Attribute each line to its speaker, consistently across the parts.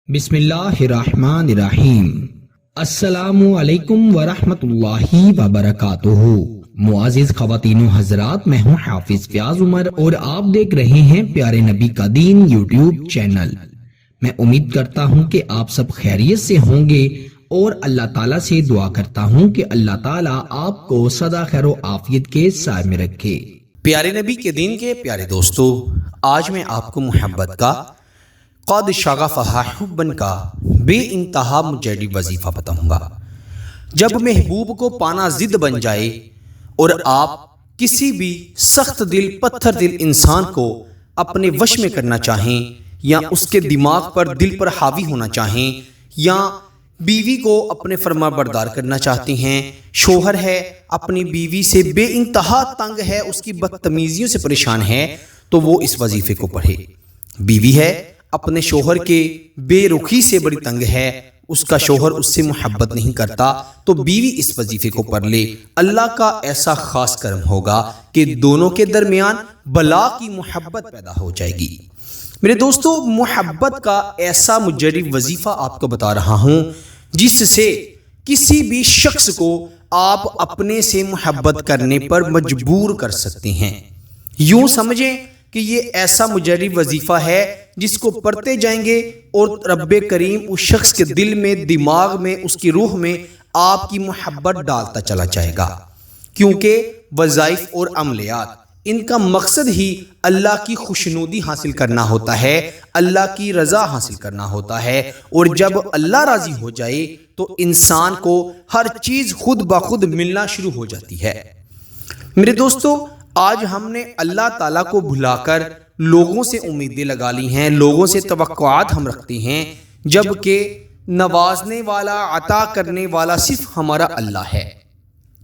Speaker 1: बिस्मिल्लाहिर्रहमानिर्रहीम। अस्सलामु अलैकुम वरहमतुल्लाहि वबरकातुहू। मुआजिज ख़वातीनो हज़रात, मैं हूँ हाफिज फयाज उमर और आप देख रहे हैं प्यारे नबी का दीन यूट्यूब चैनल। मैं उम्मीद करता हूँ कि आप सब खैरियत से होंगे और अल्लाह ताला से दुआ करता हूँ कि अल्लाह ताला आपको सदा खैर आफियत के साए में रखे।
Speaker 2: प्यारे नबी के दीन के प्यारे दोस्तों, आज मैं आपको मोहब्बत का क़द शग़फ़हा हुब्बन का बे इंतहा मुजैदी वजीफ़ा बताऊंगा। जब महबूब को पाना जिद बन जाए और आप किसी भी सख्त दिल पत्थर दिल इंसान को अपने वश में करना चाहें या उसके दिमाग पर दिल पर हावी होना चाहें या बीवी को अपने फरमा बरदार करना चाहते हैं, शोहर है अपनी बीवी से बे इंतहा तंग है, उसकी बदतमीजियों से परेशान है, तो वो इस वजीफे को पढ़े। बीवी है अपने शोहर के बेरुखी से बड़ी तंग है, उसका शोहर उससे मोहब्बत नहीं करता, तो बीवी इस वजीफे को पढ़ ले। अल्लाह का ऐसा खास करम होगा कि दोनों के दरमियान बला की मोहब्बत पैदा हो जाएगी। मेरे दोस्तों, मोहब्बत का ऐसा मुजर्री वजीफा आपको बता रहा हूं जिससे किसी भी शख्स को आप अपने से मोहब्बत करने पर मजबूर कर सकते हैं। यूं समझें कि ये ऐसा मुजर्री वजीफा है जिसको पढ़ते जाएंगे और रब्बे करीम उस शख्स के दिल में, दिमाग में, उसकी रूह में आपकी मोहब्बत डालता चला जाएगा। क्योंकि वज़ाइफ और अमलियात, इनका मकसद ही अल्लाह की खुशनुदी हासिल करना होता है, अल्लाह की रज़ा हासिल करना होता है। और जब अल्लाह राज़ी हो जाए तो इंसान को हर चीज़ खुद ब खुद मिलना शुरू हो जाती है। मेरे दोस्तों, आज हमने अल्लाह ताला को भुलाकर लोगों से उम्मीदें लगा ली हैं, लोगों से तवक्कुआत हम रखते हैं, जबकि नवाजने वाला, अता करने वाला सिर्फ हमारा अल्लाह है।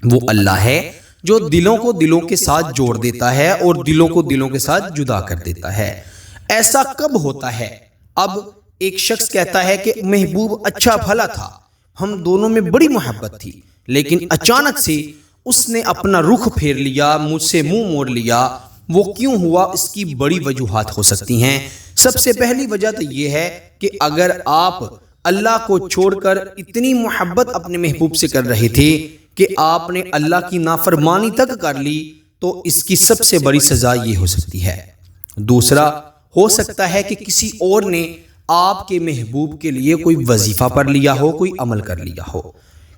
Speaker 2: वो अल्लाह है जो दिलों को दिलों के साथ जोड़ देता है और दिलों को दिलों के साथ जुदा कर देता है। ऐसा कब होता है? अब एक शख्स कहता है कि महबूब अच्छा भला था, हम दोनों में बड़ी मोहब्बत थी, लेकिन अचानक से उसने अपना रुख फेर लिया, मुझसे मुंह मोड़ लिया। वो क्यों हुआ? इसकी बड़ी वजूहात हो सकती हैं। सबसे पहली वजह तो ये है कि अगर आप अल्लाह को छोड़कर इतनी मोहब्बत अपने महबूब से कर रहे थे कि आपने अल्लाह की नाफरमानी तक कर ली, तो इसकी सबसे बड़ी सजा ये हो सकती है। दूसरा, हो सकता है कि किसी और ने आपके महबूब के लिए कोई वजीफा पढ़ लिया हो, कोई अमल कर लिया हो।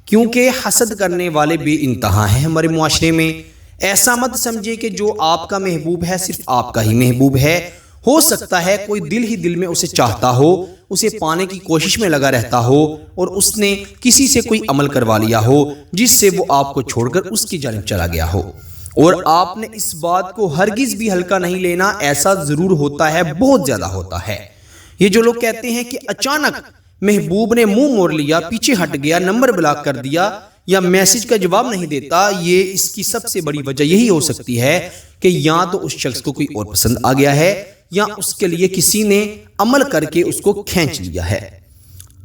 Speaker 2: क्योंकि हसद करने वाले बे इंतहा हैं हमारे मुआशरे में। ऐसा मत समझे कि जो आपका महबूब है सिर्फ आपका ही महबूब है। हो सकता है कोई दिल ही दिल में उसे चाहता हो, उसे पाने की कोशिश में लगा रहता हो और उसने किसी से कोई अमल करवा लिया हो जिससे वो आपको छोड़कर उसकी जानिब चला गया हो। और आपने इस बात को हरगिज भी हल्का नहीं लेना। ऐसा जरूर होता है, बहुत ज्यादा होता है। ये जो लोग कहते हैं कि अचानक महबूब ने मुंह मोड़ लिया, पीछे हट गया, नंबर ब्लॉक कर दिया या मैसेज का जवाब नहीं देता, ये इसकी सबसे बड़ी वजह यही हो सकती है कि या तो उस शख्स को कोई और पसंद आ गया है या उसके लिए किसी ने अमल करके उसको खींच लिया है।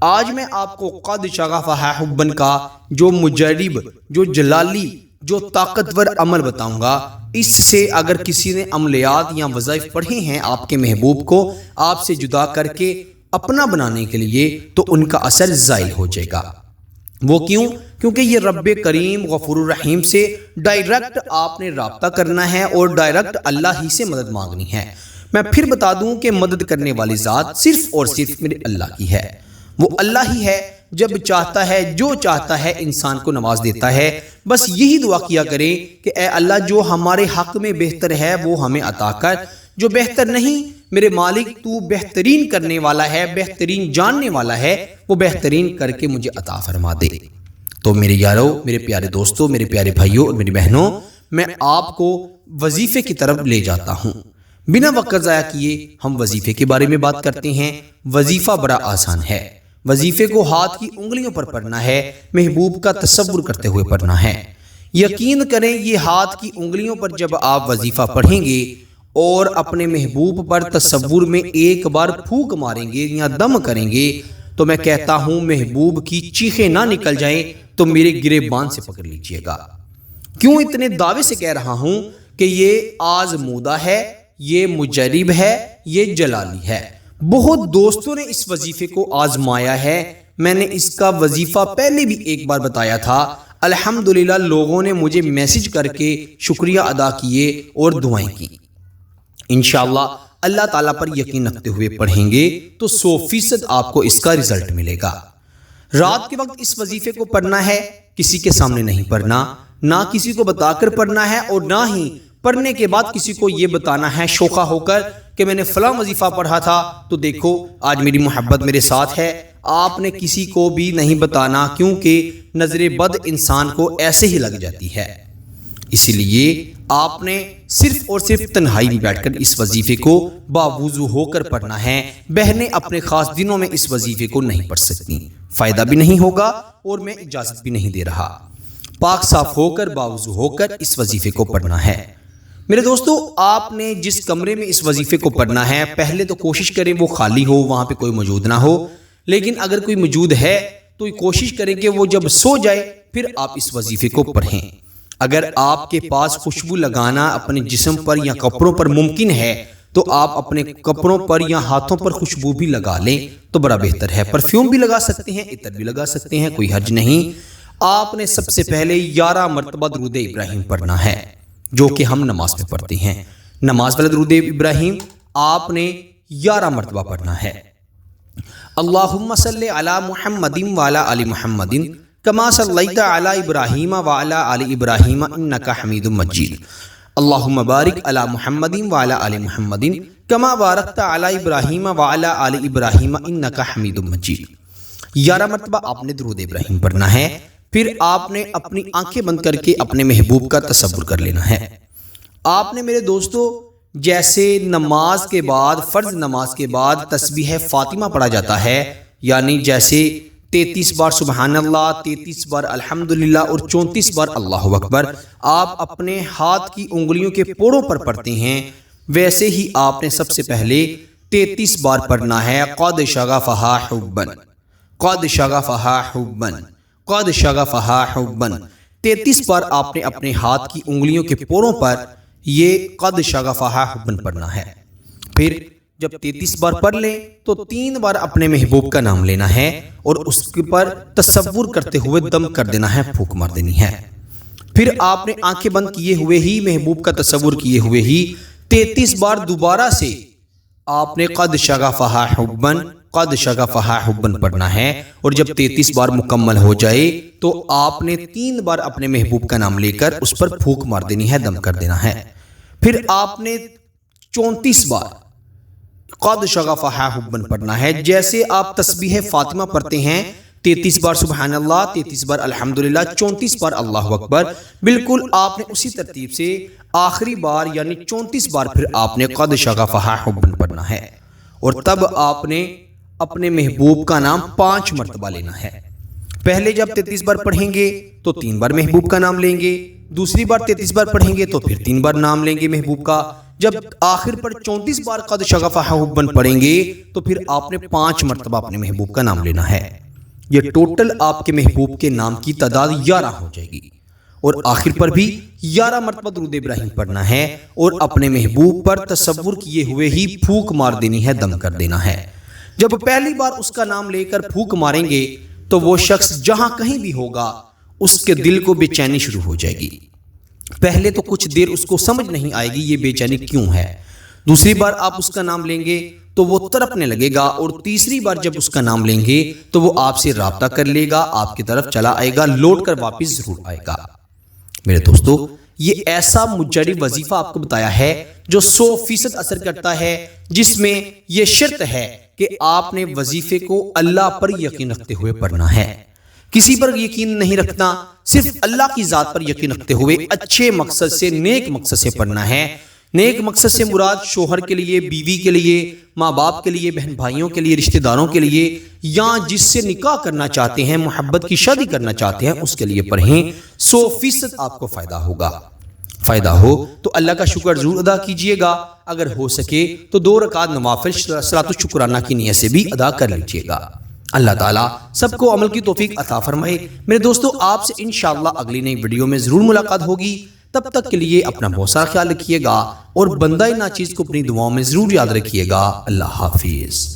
Speaker 2: आज मैं आपको क़द शग़फ़हा हुब्बन का जो मुजर्रिब, जो जलाली, जो ताकतवर अमल बताऊंगा। इससे अगर किसी ने अमलियात या वज़ाइफ पढ़े हैं आपके महबूब को आपसे जुदा करके अपना बनाने के लिए, तो उनका असर ज़ाइल हो जाएगा। वो क्यों? क्योंकि ये रब्बे करीम गफूरुर रहीम से डायरेक्ट आपने राब्ता करना है और डायरेक्ट अल्लाह ही से मदद मांगनी है। मैं फिर बता दूं कि मदद करने वाली ज़ात सिर्फ और सिर्फ मेरे अल्लाह की है। वो अल्लाह ही है, जब चाहता है, जो चाहता है इंसान को नवाज देता है। बस यही दुआ किया करें कि ए अल्लाह, जो हमारे हक में बेहतर है वो हमें अता कर, जो बेहतर नहीं मेरे मालिक तू बेहतरीन करने वाला है, बेहतरीन जानने वाला है, वो बेहतरीन करके मुझे अता फरमा दे। तो मेरे यारों, मेरे प्यारे दोस्तों, मेरे प्यारे भाइयों और मेरी बहनों, मैं आपको वजीफे की तरफ ले जाता हूँ। बिना वक्त ज़ाया किए हम वजीफे के बारे में बात करते हैं। वजीफा बड़ा आसान है। वजीफे को हाथ की उंगलियों पर पढ़ना है, महबूब का तसव्वुर करते हुए पढ़ना है। यकीन करें, ये हाथ की उंगलियों पर जब आप वजीफा पढ़ेंगे और अपने महबूब पर तसव्वुर में एक बार फूंक मारेंगे या दम करेंगे, तो मैं कहता हूं महबूब की चीखें ना निकल जाएं तो मेरे गिरेबान से पकड़ लीजिएगा। क्यों इतने दावे से कह रहा हूं कि ये आजमूदा है, ये मुजर्रिब है, ये जलाली है। بہت دوستوں نے اس وظیفے کو آزمایا ہے، میں نے اس کا وظیفہ پہلے بھی ایک بار بتایا تھا، الحمدللہ لوگوں نے مجھے میسج کر کے شکریہ ادا کیے اور دعائیں کی۔ انشاءاللہ اللہ تعالیٰ پر یقین رکھتے ہوئے پڑھیں گے تو 100% آپ کو اس کا رزلٹ ملے گا۔ رات کے وقت اس وظیفے کو پڑھنا ہے، کسی کے سامنے نہیں پڑھنا، نہ کسی کو بتا کر پڑھنا ہے، اور نہ ہی پڑھنے کے بعد کسی کو یہ بتانا ہے شوخہ ہو کر کہ میں نے فلاں وظیفہ پڑھا تھا تو دیکھو آج میری محبت میرے ساتھ ہے۔ آپ نے کسی کو بھی نہیں بتانا، کیونکہ نظر بد انسان کو ایسے ہی لگ جاتی ہے۔ اسی لیے آپ نے صرف اور صرف تنہائی میں بیٹھ کر اس وظیفے کو باوضو ہو کر پڑھنا ہے۔ بہنیں اپنے خاص دنوں میں اس وظیفے کو نہیں پڑھ سکتی، فائدہ بھی نہیں ہوگا اور میں اجازت بھی نہیں دے رہا۔ پاک صاف ہو کر باوضو ہو کر اس وظیفے کو پڑھنا ہے۔ میرے دوستو، آپ نے جس کمرے میں اس وظیفے کو پڑھنا ہے پہلے تو کوشش کریں وہ خالی ہو، وہاں پہ کوئی موجود نہ ہو، لیکن اگر کوئی موجود ہے تو کوشش کریں کہ وہ جب سو جائے پھر آپ اس وظیفے کو پڑھیں۔ اگر آپ کے پاس خوشبو لگانا اپنے جسم پر یا کپڑوں پر ممکن ہے تو آپ اپنے کپڑوں پر یا ہاتھوں پر خوشبو بھی لگا لیں تو بڑا بہتر ہے۔ پرفیوم بھی لگا سکتے ہیں، عطر بھی لگا سکتے ہیں، کوئی حرج نہیں۔ آپ نے سب سے پہلے 11 مرتبہ درود ابراہیم پڑھنا ہے، جو کہ ہم نماز میں پڑھتے ہیں۔ نماز والا درود ابراہیم آپ نے 11 مرتبہ پڑھنا ہے۔ اللہم صلی علی محمد وعلی آل محمد کما صلیت علی ابراہیم وعلی آل ابراہیم انک حمید مجید، اللہم بارک علی محمد وعلی آل محمد کما بارکت علی ابراہیم وعلی آل ابراہیم انک حمید مجید۔ 11 مرتبہ آپ نے درود ابراہیم پڑھنا ہے۔ پھر آپ نے اپنی آنکھیں بند کر کے اپنے محبوب کا تصور کر لینا ہے۔ آپ نے میرے دوستو جیسے نماز کے بعد، فرض نماز کے بعد تسبیح فاطمہ پڑھا جاتا ہے، یعنی جیسے 33 بار سبحان اللہ، 33 بار الحمدللہ اور 34 بار اللہ اکبر آپ اپنے ہاتھ کی انگلیوں کے پوڑوں پر پڑھتے ہیں، ویسے ہی آپ نے سب سے پہلے 33 بار پڑھنا ہے۔ قد شغفہا حبن، قد شغفہا حبن، قد شغفہا حبن۔ 33 بار آپ نے اپنے ہاتھ کی انگلیوں کے پوڑوں پر یہ قد شغفہا حبن پڑھنا ہے۔ پھر جب 33 بار پڑھ لیں تو 3 بار اپنے محبوب کا نام لینا ہے اور اس کے پر تصور کرتے ہوئے دم کر دینا ہے، پھونک مار دینی ہے۔ پھر آپ نے آنکھیں بند کیے ہوئے ہی، محبوب کا تصور کیے ہوئے ہی 33 بار دوبارہ سے آپ نے قد شغفہا حبن، قد شغفہا حبن پڑھنا ہے، اور جب 33 بار مکمل ہو جائے تو آپ نے 3 بار اپنے محبوب کا نام لے کر اس پر پھونک مار دینی ہے، دم کر دینا ہے۔ پھر آپ نے 34 بار قد شغفہا حبن پڑھنا ہے، جیسے آپ تسبیح فاطمہ پڑھتے ہیں، 33 بار سبحان اللہ، 33 بار الحمدللہ، 34 بار اللہ اکبر، بالکل آپ نے اسی ترتیب سے آخری بار یعنی 34 بار پھر آپ نے قد شغفہا حبن پڑھنا ہے، اور تب آپ نے اپنے محبوب کا نام 5 مرتبہ لینا ہے۔ پہلے جب 33 بار پڑھیں گے تو 3 بار محبوب کا نام لیں گے، دوسری بار 33 بار پڑھیں گے تو پھر 3 بار نام لیں گے محبوب کا، جب آخر پر 34 بار قد شغفہا حبن پڑھیں گے تو پھر آپ نے 5 مرتبہ اپنے محبوب کا نام لینا ہے۔ یہ ٹوٹل آپ کے محبوب کے نام کی تعداد 11 ہو جائے گی، اور آخر پر بھی 11 مرتبہ درود ابراہیم پڑھنا ہے اور اپنے محبوب پر تصور کیے ہوئے ہی پھونک مار دینی ہے، دم کر دینا ہے۔ جب پہلی بار اس کا نام لے کر پھونک ماریں گے تو وہ شخص جہاں کہیں بھی ہوگا اس کے دل کو بے چینی شروع ہو جائے گی۔ پہلے تو کچھ دیر اس کو سمجھ نہیں آئے گی یہ بے چینی کیوں ہے، دوسری بار آپ اس کا نام لیں گے تو وہ تڑپنے لگے گا، اور تیسری بار جب اس کا نام لیں گے تو وہ آپ سے رابطہ کر لے گا، آپ کی طرف چلا آئے گا، لوٹ کر واپس ضرور آئے گا۔ میرے دوستو، یہ ایسا مجرب وظیفہ آپ کو بتایا ہے جو 100% اثر کرتا ہے، جس میں یہ شرط ہے کہ آپ نے وظیفے کو اللہ پر یقین رکھتے ہوئے پڑھنا ہے، کسی پر یقین نہیں رکھنا، صرف اللہ کی ذات پر یقین رکھتے ہوئے اچھے مقصد سے، نیک مقصد سے پڑھنا ہے۔ نیک مقصد سے مراد شوہر کے لیے، بیوی کے لیے، ماں باپ کے لیے، بہن بھائیوں کے لیے، رشتہ داروں کے لیے، یا جس سے نکاح کرنا چاہتے ہیں، محبت کی شادی کرنا چاہتے ہیں، اس کے لیے پڑھیں۔ 100% آپ کو فائدہ ہوگا۔ فائدہ ہو تو اللہ کا شکر ضرور ادا کیجئے گا، اگر ہو سکے تو 2 رکعت نوافل صلاۃ الشکرانہ کی نیت سے بھی ادا کر لیجئے گا۔ اللہ تعالیٰ سب کو عمل کی توفیق عطا فرمائے۔ میرے دوستو، آپ سے انشاءاللہ اگلی نئی ویڈیو میں ضرور ملاقات ہوگی۔ تب تک کے لیے اپنا بہت سارا خیال رکھیے گا اور بندہ ناچیز کو اپنی دعاؤں میں ضرور یاد رکھیے گا۔ اللہ حافظ۔